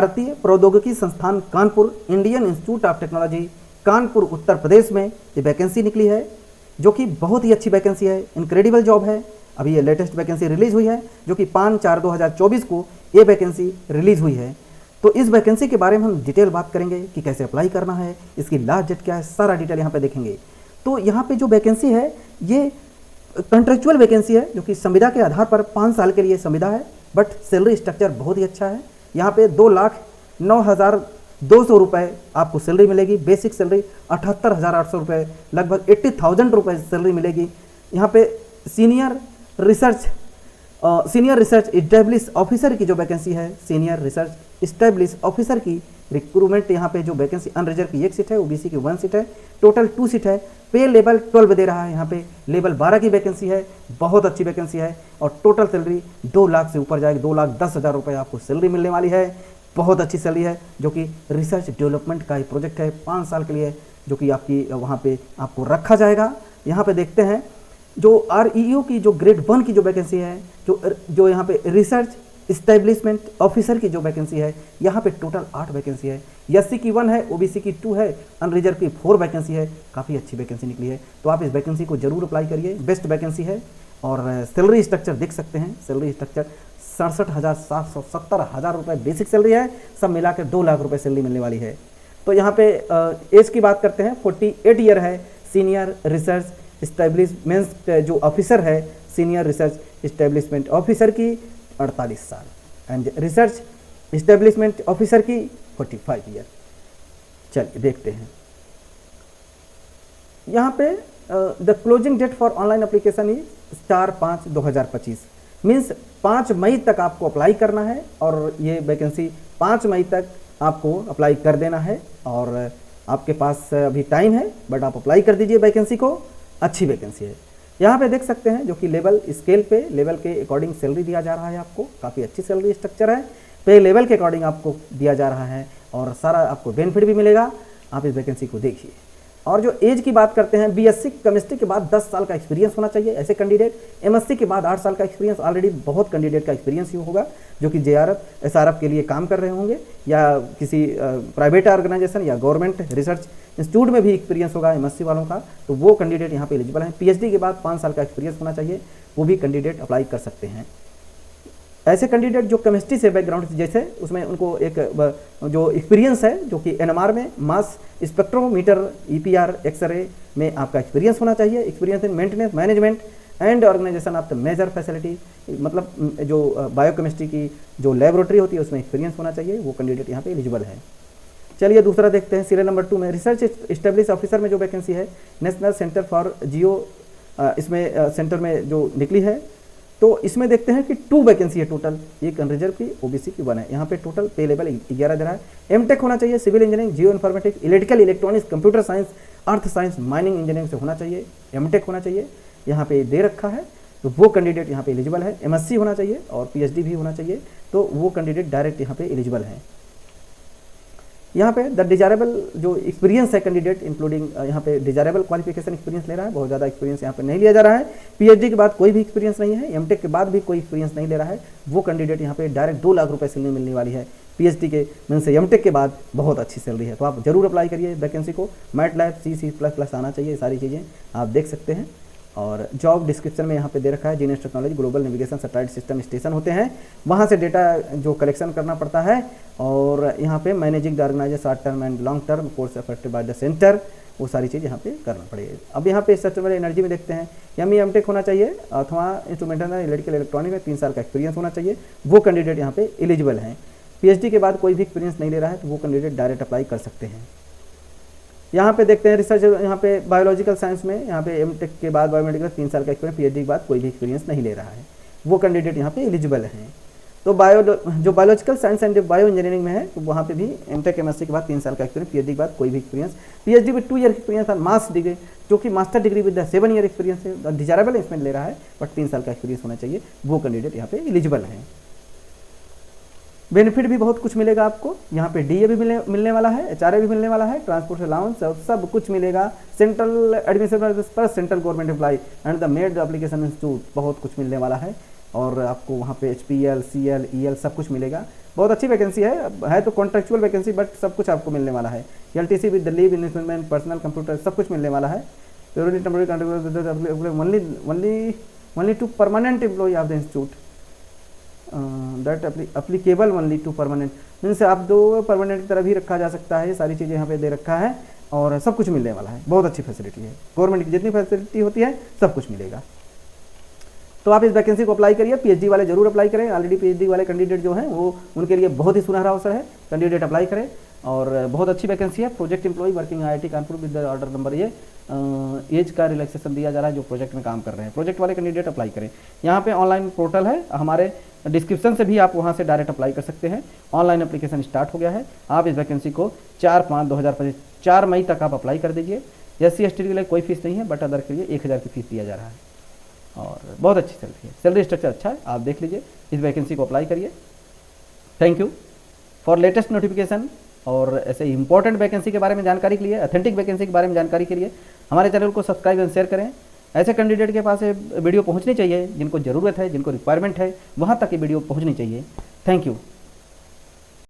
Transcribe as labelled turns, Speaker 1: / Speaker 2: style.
Speaker 1: भारतीय प्रौद्योगिकी संस्थान Kanpur, Indian Institute of Technology Kanpur Uttar Pradesh में ये वैकेंसी निकली है, जो कि बहुत ही अच्छी वैकेंसी है, इनक्रेडिबल जॉब है। अभी ये लेटेस्ट वैकेंसी रिलीज हुई है, जो कि 5/4/2024 को ये वैकेंसी रिलीज हुई है। तो इस वैकेंसी के बारे में हम डिटेल बात करेंगे कि कैसे अप्लाई करना है, इसकी लास्ट डेट क्या है, सारा डिटेल यहाँ पे देखेंगे। तो यहाँ पे जो वैकेंसी है ये कॉन्ट्रेक्चुअल वैकेंसी है, जो कि संविदा के आधार पर 5 साल के लिए संविदा है, बट सैलरी स्ट्रक्चर बहुत ही अच्छा है। यहाँ पे 2,09,200 रुपये आपको सैलरी मिलेगी। बेसिक सैलरी 78,800 रुपये, लगभग 80,000 रुपये सैलरी मिलेगी। यहाँ पे सीनियर रिसर्च इस्टेब्लिश ऑफिसर की जो वैकेंसी है, सीनियर रिसर्च इस्टेब्लिश ऑफिसर की रिक्रूटमेंट, यहाँ पे जो वैकेंसी अनरिजर्व की 1 सीट है, ओबीसी की 1 सीट है, टोटल 2 सीट है। पे लेवल 12 दे रहा है, यहाँ पे लेवल 12 की वैकेंसी है, बहुत अच्छी वैकेंसी है। और टोटल सैलरी 2 लाख से ऊपर जाएगी, 2,10,000 रुपये आपको सैलरी मिलने वाली है। बहुत अच्छी सैलरी है, जो कि रिसर्च डेवलपमेंट का ही प्रोजेक्ट है, 5 साल के लिए, जो कि आपकी वहाँ पे आपको रखा जाएगा। यहाँ पे देखते हैं जो REU की जो ग्रेड 1 की जो वैकेंसी है, जो यहाँ पे रिसर्च इस्टेब्लिशमेंट ऑफिसर की जो वैकेंसी है, यहाँ पे टोटल 8 वैकेंसी है। SC की 1 है, OBC की 2 है, अनरिजर्व की 4 वैकेंसी है। काफ़ी अच्छी वैकेंसी निकली है, तो आप इस वैकेंसी को जरूर अप्लाई करिए, बेस्ट वैकेंसी है। और सैलरी स्ट्रक्चर देख सकते हैं, सैलरी स्ट्रक्चर 67,770 रुपये बेसिक सैलरी है, सब मिलाकर 2 लाख रुपये सैलरी मिलने वाली है। तो यहाँ पे एज की बात करते हैं, 48 ईयर है। सीनियर रिसर्च इस्टेब्लिशमेंट जो ऑफिसर है, सीनियर रिसर्च इस्टेब्लिशमेंट ऑफिसर की 48 साल, एंड रिसर्च इस्टेब्लिशमेंट ऑफिसर की 45 ईयर। चलिए देखते हैं यहाँ पे the closing date for online application is 4/5/2025, means 5 मई तक आपको अप्लाई करना है। और ये वैकेंसी 5 मई तक आपको अप्लाई कर देना है, और आपके पास अभी टाइम है, बट आप अप्लाई कर दीजिए वैकेंसी को। अच्छी वैकेंसी है। यहाँ पे देख सकते हैं जो कि लेवल स्केल पे लेवल के अकॉर्डिंग सैलरी दिया जा रहा है आपको, काफ़ी अच्छी सैलरी स्ट्रक्चर है, पे लेवल के अकॉर्डिंग आपको दिया जा रहा है, और सारा आपको बेनिफिट भी मिलेगा। आप इस वैकेंसी को देखिए। और जो एज की बात करते हैं, BSc केमिस्ट्री के बाद 10 साल का एक्सपीरियंस होना चाहिए ऐसे कैंडिडेट। MSc के बाद 8 साल का एक्सपीरियंस, ऑलरेडी बहुत कैंडिडेट का एक्सपीरियंस ही होगा, जो कि JRF SRF के लिए काम कर रहे होंगे, या किसी प्राइवेट ऑर्गेनाइजेशन या गवर्नमेंट रिसर्च इंस्टीट्यूट में भी एक्सपीरियंस होगा MSc वालों का, तो वो कैंडिडेट यहाँ पे एलिजिबल हैं। PhD के बाद 5 साल का एक्सपीरियंस होना चाहिए, वो भी कैंडिडेट अप्लाई कर सकते हैं। ऐसे कैंडिडेट जो केमिस्ट्री से बैकग्राउंड, जैसे उसमें उनको एक जो एक्सपीरियंस है, जो कि NMR में मास स्पेक्ट्रोमीटर, EPR, एक्सरे में आपका एक्सपीरियंस होना चाहिए। Experience in maintenance management and organisation of the major facility, मतलब जो बायोकेमिस्ट्री की जो लेबोरेटरी होती है उसमें एक्सपीरियंस होना चाहिए, वो कैंडिडेट यहाँ पे एलिजिबल है। चलिए दूसरा देखते हैं, सीरियल नंबर 2 में रिसर्च इस्टेब्लिश ऑफिसर में जो वैकेंसी है, नेशनल सेंटर फॉर जियो, इसमें सेंटर में जो निकली है, तो इसमें देखते हैं कि 2 वैकेंसी है टोटल, एक अनरिजर्व की, OBC की 1 है। यहाँ पे टोटल पे लेवल 11 दे रहा है। MTech होना चाहिए, civil engineering, geoinformatics, electrical electronics, computer science, earth science, mining engineering से होना चाहिए। MTech होना चाहिए, यहाँ पे दे रखा है, तो वो कैंडिडेट यहाँ पे एलिजिबल है। MSc होना चाहिए और PhD भी होना चाहिए, तो वो कैंडिडेट डायरेक्ट यहाँ पे एलिजिबल है। यहाँ पे द डिजायरेबल जो एक्सपीरियंस है कैंडिडेट, इंक्लूडिंग यहाँ पे डिजायरेबल क्वालिफिकेशन एक्सपीरियंस ले रहा है, बहुत ज़्यादा एक्सपीरियंस यहाँ पे नहीं लिया जा रहा है। PhD के बाद कोई भी एक्सपीरियंस नहीं है, MTech के बाद भी कोई एक्सपीरियंस नहीं ले रहा है, वो कैंडिडेट यहाँ पे डायरेक्ट 2 लाख रुपये सैलरी मिलने वाली है। PhD के मीन से MTech के बाद बहुत अच्छी सैलरी है, तो आप जरूर अप्लाई करिए वैकेंसी को। MATLAB C++ आना चाहिए, सारी चीज़ें आप देख सकते हैं। और जॉब डिस्क्रिप्शन में यहाँ पे दे रखा है, genius technology global navigation satellite system station होते हैं, वहाँ से डेटा जो कलेक्शन करना पड़ता है। और यहाँ पे managing the organisation short term and long term course affected by the centre, वो सारी चीज़ यहाँ पे करना पड़ेगी। अब यहाँ पे सस्टेनेबल एनर्जी में देखते हैं, MTech होना चाहिए अथवा इंस्ट्रूमेंटल इलेक्ट्रिकल इलेक्ट्रॉनिक में 3 साल का एक्सपीरियंस होना चाहिए, वो कैंडिडेट यहाँ पे एलिजिबल हैं। PhD के बाद कोई भी एक्सपीरियंस नहीं ले रहा है, तो वो कैंडिडेट डायरेक्ट अप्लाई कर सकते हैं। यहाँ पे देखते हैं रिसर्च, यहाँ पे बायोलॉजिकल साइंस में, यहाँ पे MTech के बाद बायोमेडिकल 3 साल का एक्सपीरियंस, PhD के बाद कोई भी एक्सपीरियंस नहीं ले रहा है, वो कैंडिडेट यहाँ पे एलिजिबल हैं। तो जो biological science and bio engineering में है, तो वहाँ पे भी MTech MSc के बाद 3 साल का एक्सपीरियंस, PhD के बाद कोई भी एक्सपीरियंस, PhD में 2 ईयर एक्सपीरियंस और मास्टर डिग्री, जो कि master degree with 7 year experience है, डिजायरेबल इसमें ले रहा है, बट 3 साल का एक्सपीरियंस होना चाहिए, वो कैंडिडेट यहाँ पे एलिजिबल हैं। बेनिफिट भी बहुत कुछ मिलेगा आपको, यहाँ पे DA भी मिलने वाला है, HRA भी मिलने वाला है, ट्रांसपोर्ट अलाउंस सब कुछ मिलेगा। सेंट्रल एडमिनिस्ट्रेशन पर central government employ and the med application institute, बहुत कुछ मिलने वाला है। और आपको वहाँ पे HPL, CL, EL सब कुछ मिलेगा। बहुत अच्छी वैकेंसी है तो कॉन्ट्रेक्चुअल वैकेंसी, बट सब कुछ आपको मिलने वाला है। LTC with the leave investment, personal computer, सब कुछ मिलने वाला है। only to permanent employee of the institute that applicable only to permanent, means आप दो परमानेंट की तरह भी रखा जा सकता है। ये सारी चीज़ें यहाँ पे दे रखा है और सब कुछ मिलने वाला है। बहुत अच्छी फैसिलिटी है, गवर्नमेंट की जितनी फैसिलिटी होती है सब कुछ मिलेगा। तो आप इस वैकेंसी को अप्लाई करिए। PhD वाले जरूर अप्लाई करें। ऑलरेडी PhD वाले कैंडिडेट जो हैं वो उनके लिए बहुत ही सुनहरा अवसर है, कैंडिडेट अप्लाई करें। और बहुत अच्छी वैकेंसी है। Project employ working IIT Kanpur with order number, ये एज का रिलैक्सेशन दिया जा रहा है जो प्रोजेक्ट में काम कर रहे हैं। प्रोजेक्ट वाले कैंडिडेट अप्लाई करें। यहाँ पे ऑनलाइन पोर्टल है, हमारे डिस्क्रिप्शन से भी आप वहाँ से डायरेक्ट अप्लाई कर सकते हैं। ऑनलाइन एप्लीकेशन स्टार्ट हो गया है। आप इस वैकेंसी को 4/5/2025 4 मई तक आप अप्लाई कर दीजिए। SC ST के लिए कोई फीस नहीं है, बट अदर के लिए 1000 की फीस दिया जा रहा है और बहुत अच्छी सैलरी है। सैलरी स्ट्रक्चर अच्छा है, आप देख लीजिए। इस वैकेंसी को अप्लाई करिए। Thank you for latest notification और ऐसे इंपॉर्टेंट वैकेंसी के बारे में जानकारी के लिए, ऑथेंटिक वैकेंसी के बारे में जानकारी के लिए हमारे चैनल को सब्सक्राइब एंड शेयर करें। ऐसे कैंडिडेट के पास ये वीडियो पहुंचनी चाहिए जिनको ज़रूरत है, जिनको रिक्वायरमेंट है, वहां तक ये वीडियो पहुंचनी चाहिए। Thank you.